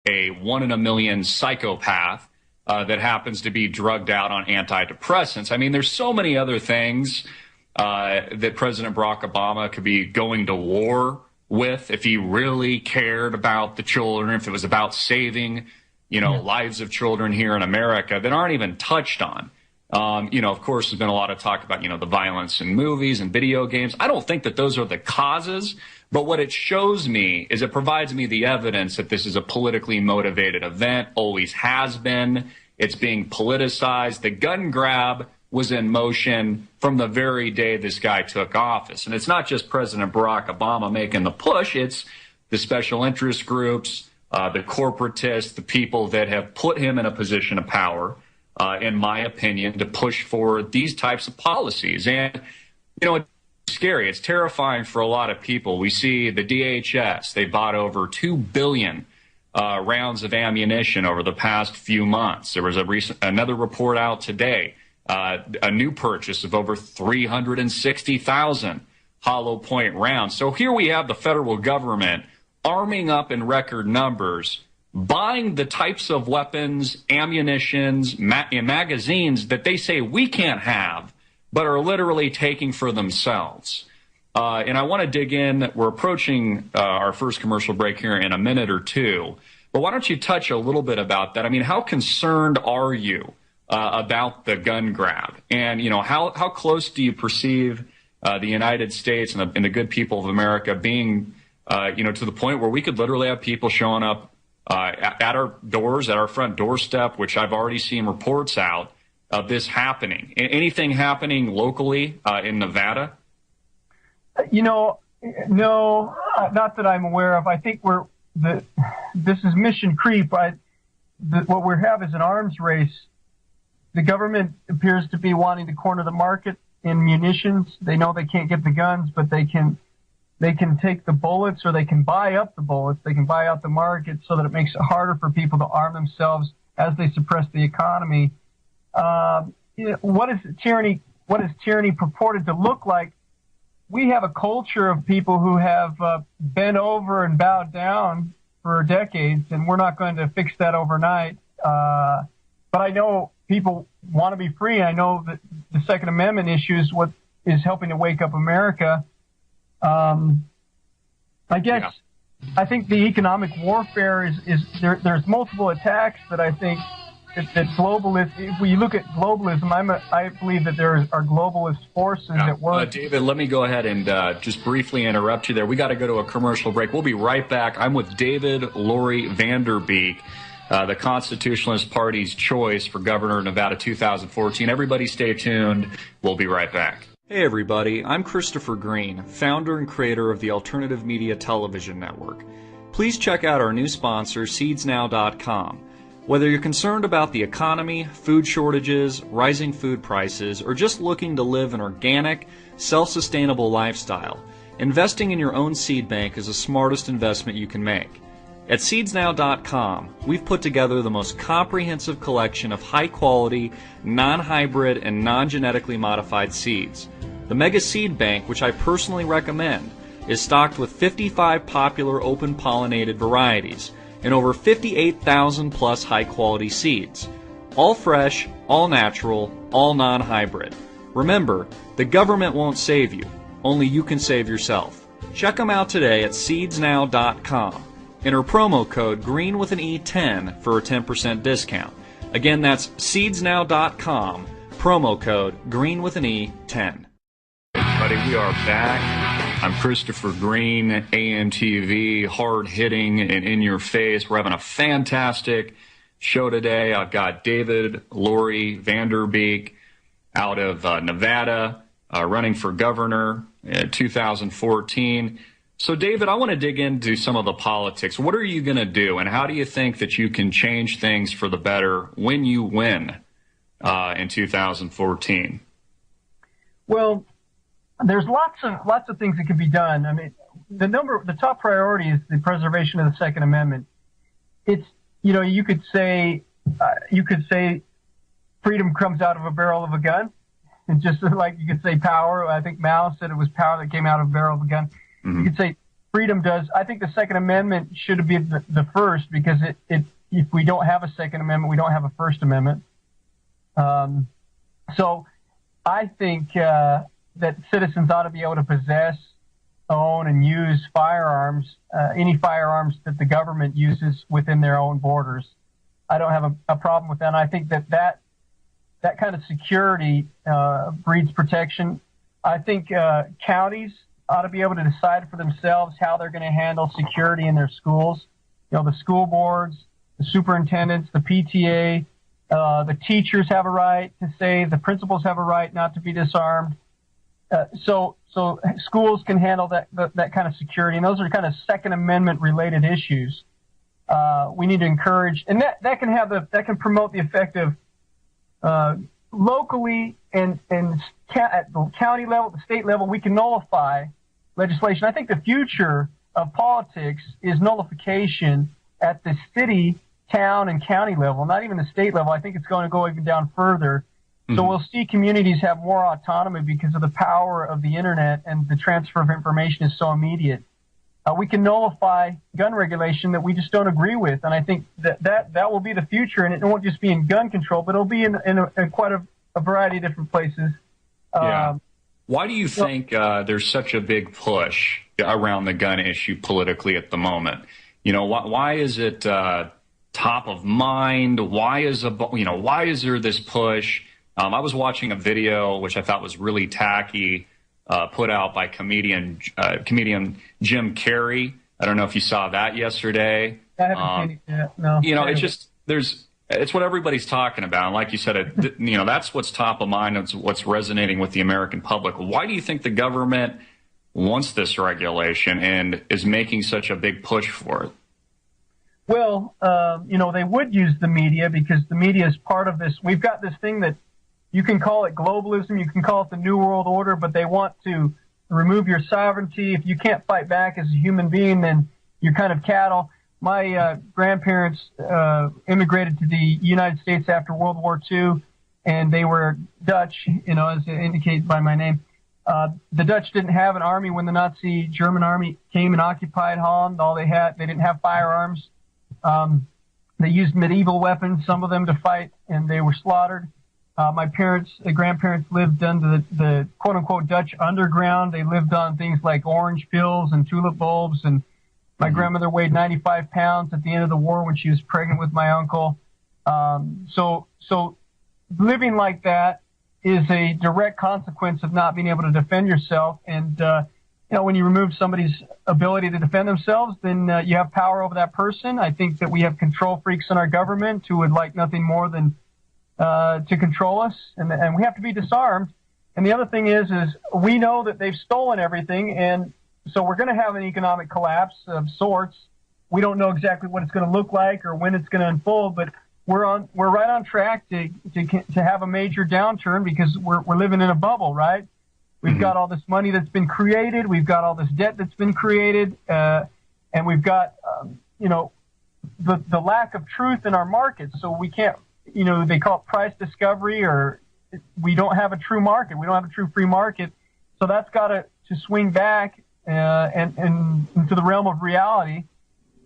a 1 in a million psychopath that happens to be drugged out on antidepressants. I mean, there's so many other things that President Barack Obama could be going to war with if he really cared about the children, if it was about saving, lives of children here in America that aren't even touched on. Of course, there's been a lot of talk about, the violence in movies and video games. I don't think that those are the causes, but what it shows me is it provides me the evidence that this is a politically motivated event, always has been. It's being politicized. The gun grab was in motion from the very day this guy took office. And it's not just President Barack Obama making the push. It's the special interest groups, the corporatists, the people that have put him in a position of power, in my opinion, to push for these types of policies. And, it's scary. It's terrifying for a lot of people. We see the DHS. They bought over 2 billion rounds of ammunition over the past few months. There was another report out today. A new purchase of over 360,000 hollow point rounds. So here we have the federal government arming up in record numbers, buying the types of weapons, ammunitions, and magazines that they say we can't have, but are literally taking for themselves. And I want to dig in. We're approaching our first commercial break here in a minute or two. But why don't you touch a little bit about that? I mean, how concerned are you about the gun grab? And, how close do you perceive the United States and the good people of America being, to the point where we could literally have people showing up at our doors, at our front doorstep, which I've already seen reports out of this happening? Anything happening locally in Nevada? No, not that I'm aware of. I think this is mission creep. What we have is an arms race. The government appears to be wanting to corner the market in munitions. They know they can't get the guns, but they can take the bullets, or they can buy up the bullets. They can buy out the market so that it makes it harder for people to arm themselves as they suppress the economy. What is tyranny purported to look like? We have a culture of people who have bent over and bowed down for decades, and we're not going to fix that overnight. But I know people want to be free. I know that the Second Amendment issue is what is helping to wake up America. I think the economic warfare is there's multiple attacks that I think that globalist. If we look at globalism, I believe that there are globalist forces at work. David, let me go ahead and just briefly interrupt you there. We got to go to a commercial break. We'll be right back. I'm with David Lory VanDerBeek, the Constitutionalist Party's choice for governor of Nevada 2014. Everybody stay tuned. We'll be right back. Hey everybody, I'm Christopher Green, founder and creator of the Alternative Media Television Network. Please check out our new sponsor, SeedsNow.com. Whether you're concerned about the economy, food shortages, rising food prices, or just looking to live an organic, self-sustainable lifestyle, investing in your own seed bank is the smartest investment you can make. At SeedsNow.com, we've put together the most comprehensive collection of high-quality, non-hybrid, and non-genetically modified seeds. The Mega Seed Bank, which I personally recommend, is stocked with 55 popular open-pollinated varieties and over 58,000 plus high-quality seeds. All fresh, all natural, all non-hybrid. Remember, the government won't save you. Only you can save yourself. Check them out today at SeedsNow.com. Enter promo code GREEN with an E10 for a 10% discount. Again, that's SeedsNow.com, promo code GREEN with an E10. Everybody, we are back. I'm Christopher Green, AMTV, hard-hitting and in your face. We're having a fantastic show today. I've got David Lory VanDerBeek out of Nevada, running for governor in 2014. So, David, I want to dig into some of the politics. What are you going to do, and how do you think that you can change things for the better when you win in 2014? Well, there's lots of things that can be done. I mean, the top priority is the preservation of the Second Amendment. It's, you could say freedom comes out of a barrel of a gun, and just like you could say power. I think Mao said it was power that came out of a barrel of a gun. Mm-hmm. You could say freedom does. I think the Second Amendment should be the first, because if we don't have a Second Amendment, we don't have a First Amendment. So I think that citizens ought to be able to possess, own, and use firearms, any firearms that the government uses within their own borders. I don't have a problem with that. And I think that kind of security breeds protection. I think counties ought to be able to decide for themselves how they're going to handle security in their schools. The school boards, the superintendents, the PTA, the teachers have a right to say, the principals have a right not to be disarmed. So schools can handle that kind of security, and those are kind of Second Amendment related issues. We need to encourage, and that can promote the effect of locally and at the county level, the state level. We can nullify legislation. I think the future of politics is nullification at the city, town, and county level, not even the state level. I think it's going to go even down further. Mm-hmm. So we'll see communities have more autonomy because of the power of the internet, and the transfer of information is so immediate. We can nullify gun regulation that we just don't agree with, and I think that will be the future. And it won't just be in gun control, but it'll be in quite a variety of different places. Yeah. Why do you think there's such a big push around the gun issue politically at the moment? Why is it top of mind? Why is there this push? I was watching a video which I thought was really tacky, put out by comedian Jim Carrey. I don't know if you saw that yesterday. I haven't seen it yet. No. It's what everybody's talking about. And like you said, that's what's top of mind. It's what's resonating with the American public. Why do you think the government wants this regulation and is making such a big push for it? Well, they would use the media, because the media is part of this. We've got this thing that you can call it globalism, you can call it the New World Order, but they want to remove your sovereignty. If you can't fight back as a human being, then you're kind of cattle. My grandparents immigrated to the United States after World War II, and they were Dutch, as indicated by my name. The Dutch didn't have an army when the Nazi German army came and occupied Holland. They didn't have firearms. They used medieval weapons, some of them, to fight, and they were slaughtered. My grandparents lived under the quote-unquote Dutch underground. They lived on things like orange pills and tulip bulbs, and my grandmother weighed 95 pounds at the end of the war when she was pregnant with my uncle. So living like that is a direct consequence of not being able to defend yourself. And, when you remove somebody's ability to defend themselves, then you have power over that person. I think that we have control freaks in our government who would like nothing more than to control us, and we have to be disarmed. And the other thing is we know that they've stolen everything, and so we're going to have an economic collapse of sorts. We don't know exactly what it's going to look like or when it's going to unfold, but we're right on track to have a major downturn, because we're living in a bubble, right? We've got all this money that's been created, we've got all this debt that's been created, and we've got the lack of truth in our markets. So we can't. They call it price discovery, or we don't have a true market. We don't have a true free market. So that's got to swing back and into the realm of reality.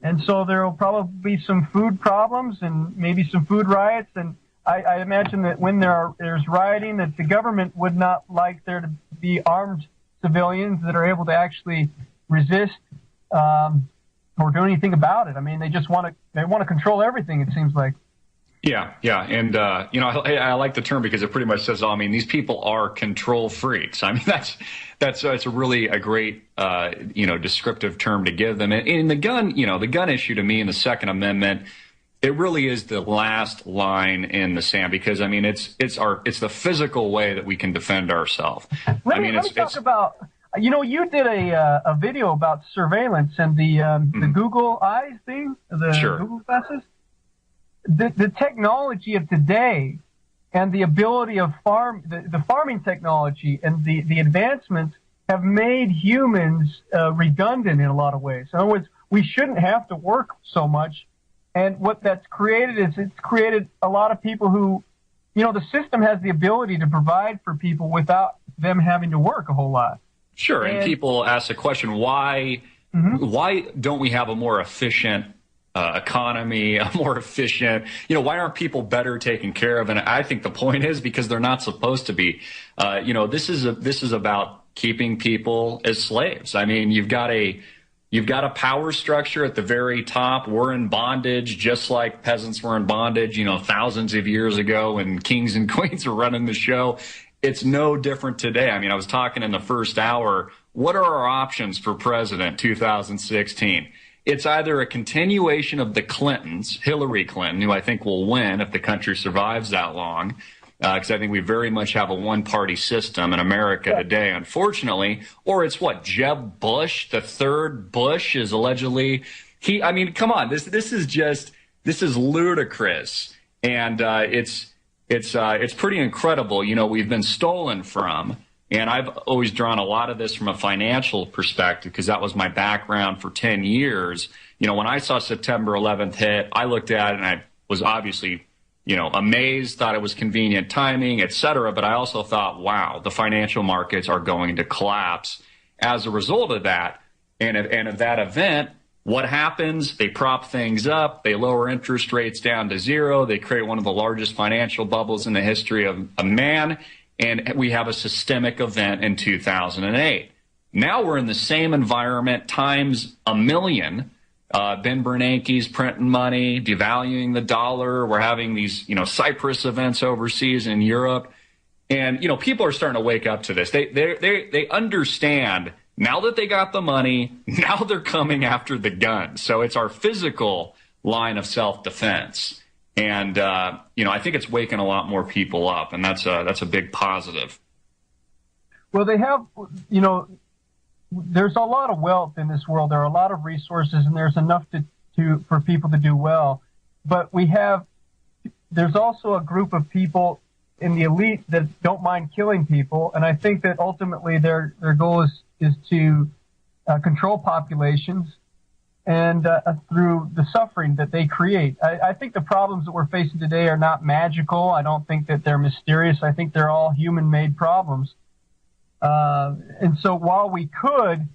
And so there will probably be some food problems and maybe some food riots. And I imagine that when there's rioting, that the government would not like there to be armed civilians that are able to actually resist or do anything about it. I mean, they want to control everything, it seems like. Yeah, and I like the term because it pretty much says all. I mean, these people are control freaks. I mean, that's a really a great descriptive term to give them. And the gun issue to me in the Second Amendment, it really is the last line in the sand, because I mean it's the physical way that we can defend ourselves. Let me talk about. You did a video about surveillance and the Google Eyes thing, Sure. Google glasses. The technology of today and the ability of the farming technology and the advancements have made humans redundant in a lot of ways. In other words, we shouldn't have to work so much. And what that's created is it's created a lot of people who, the system has the ability to provide for people without them having to work a whole lot. Sure. And people ask the question, why Why don't we have a more efficient economy, a more efficient, why aren't people better taken care of? And I think the point is because they're not supposed to be. This is about keeping people as slaves. I mean, you've got a power structure at the very top. We're in bondage, just like peasants were in bondage, thousands of years ago when kings and queens were running the show. It's no different today. I mean, I was talking in the first hour, what are our options for president 2016? It's either a continuation of the Clintons, Hillary Clinton, who I think will win if the country survives that long, because I think we very much have a one-party system in America today, unfortunately. Or it's what, Jeb Bush, the third Bush, is allegedly come on, this is ludicrous, and it's pretty incredible. We've been stolen from. And I've always drawn a lot of this from a financial perspective because that was my background for 10 years. When I saw September 11th hit, I looked at it and I was obviously, amazed, thought it was convenient timing, et cetera. But I also thought, wow, the financial markets are going to collapse as a result of that. And of that event, what happens? They prop things up. They lower interest rates down to zero. They create one of the largest financial bubbles in the history of man. And we have a systemic event in 2008. Now we're in the same environment times a million. Ben Bernanke's printing money, devaluing the dollar. We're having these, Cyprus events overseas in Europe. And, people are starting to wake up to this. They understand now that they got the money, now they're coming after the gun. So it's our physical line of self-defense. And, I think it's waking a lot more people up, and that's a big positive. Well, they have, there's a lot of wealth in this world. There are a lot of resources, and there's enough for people to do well. But there's also a group of people in the elite that don't mind killing people. And I think that ultimately their goal is to control populations and through the suffering that they create. I think the problems that we're facing today are not magical. I don't think that they're mysterious. I think they're all human-made problems. And so while we could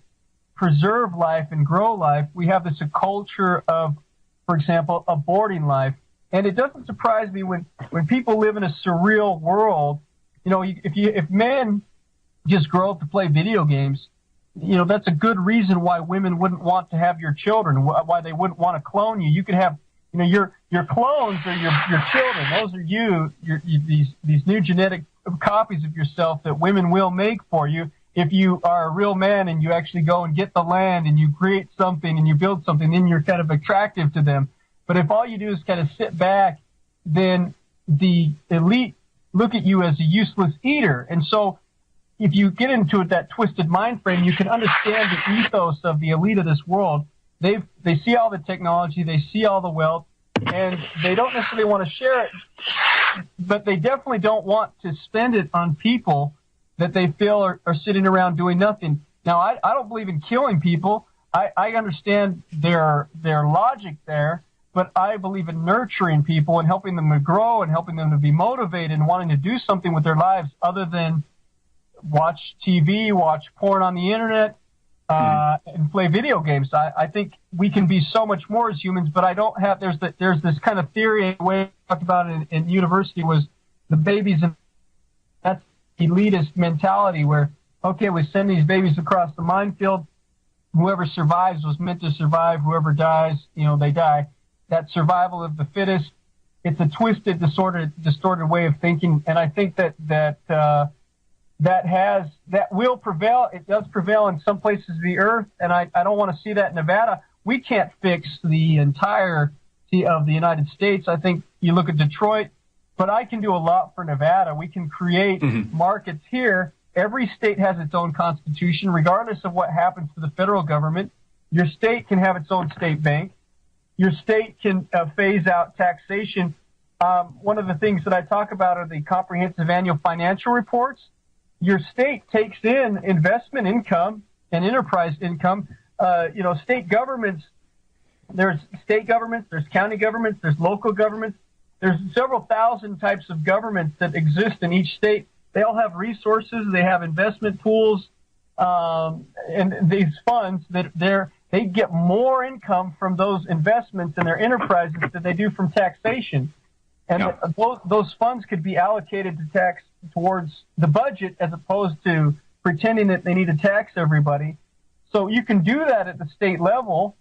preserve life and grow life, we have this culture of, for example, aborting life. And it doesn't surprise me when people live in a surreal world. If men just grow up to play video games, that's a good reason why women wouldn't want to have your children, why they wouldn't want to clone you. You could have, your clones are your children. Those are these new genetic copies of yourself that women will make for you. If you are a real man and you actually go and get the land and you create something and you build something, then you're kind of attractive to them. But if all you do is kind of sit back, then the elite look at you as a useless eater. And so if you get into that twisted mind frame, you can understand the ethos of the elite of this world. They see all the technology, they see all the wealth, and they don't necessarily want to share it, but they definitely don't want to spend it on people that they feel are sitting around doing nothing. Now, I don't believe in killing people. I understand their logic there, but I believe in nurturing people and helping them to grow and helping them to be motivated and wanting to do something with their lives other than watch TV, watch porn on the internet, and play video games. I think we can be so much more as humans, but I don't have, there's this kind of theory, the way I talked about it in university was the babies, and that's elitist mentality where, okay, we send these babies across the minefield. Whoever survives was meant to survive. Whoever dies, they die. That survival of the fittest, it's a twisted, distorted way of thinking. And I think that will prevail. It does prevail in some places of the earth, and I don't want to see that in Nevada. We can't fix the entirety of the United States. I think you look at Detroit, but I can do a lot for Nevada. We can create markets here. Every state has its own constitution, regardless of what happens to the federal government. Your state can have its own state bank. Your state can phase out taxation. One of the things that I talk about are the comprehensive annual financial reports. Your state takes in investment income and enterprise income. State governments, there's county governments, there's local governments. There's several thousand types of governments that exist in each state. They all have resources. They have investment pools, and these funds that they get more income from those investments in their enterprises than they do from taxation. And those funds could be allocated to tax towards the budget as opposed to pretending that they need to tax everybody. So you can do that at the state level,